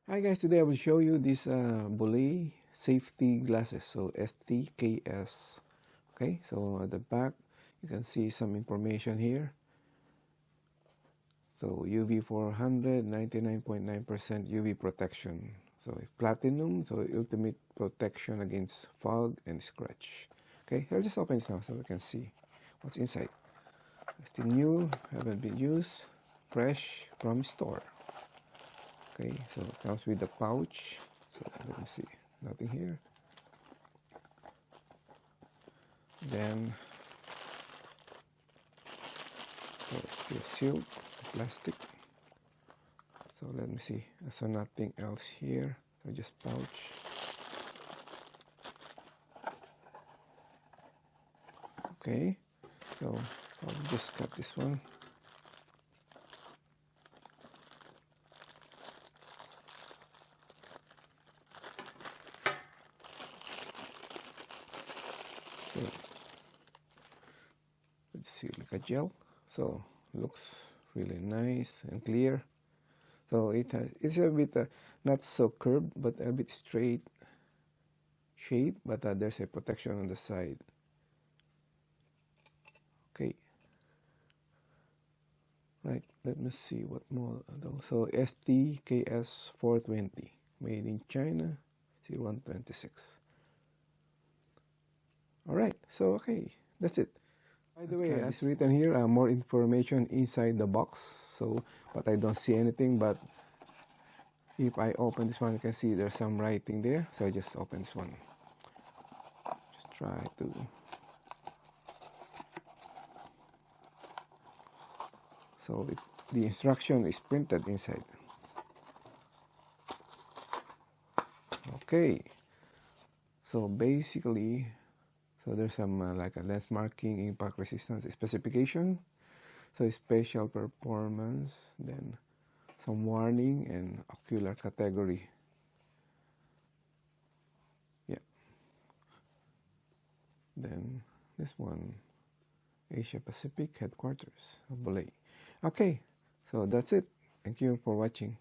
Hi guys, today I will show you this Bollé safety glasses, so STKS. Okay, so at the back you can see some information here. So UV 400, 99.9% UV protection. So it's platinum, so ultimate protection against fog and scratch. Okay, I'll just open this now so we can see what's inside. Still new, haven't been used, fresh from store. Okay, so it comes with the pouch. So let me see, nothing here. Then, so it's still sealed, plastic. So let me see, so nothing else here. So just pouch. Okay, so I'll just cut this one. Let's see, like a gel, so looks really nice and clear. So it's a bit not so curved, but a bit straight shape, but there's a protection on the side. Okay, right, let me see what more. So STKS 420, made in China, 0126. Alright, so okay, that's it. By the way, as written here, more information inside the box. So, but I don't see anything. But if I open this one, you can see there's some writing there. So I just open this one. Just try to. So the instruction is printed inside. Okay. So basically, so there's some like a lens marking, impact resistance specification, so special performance, then some warning and ocular category. Yeah. Then this one, Asia Pacific headquarters of Bollé. Okay, so that's it. Thank you for watching.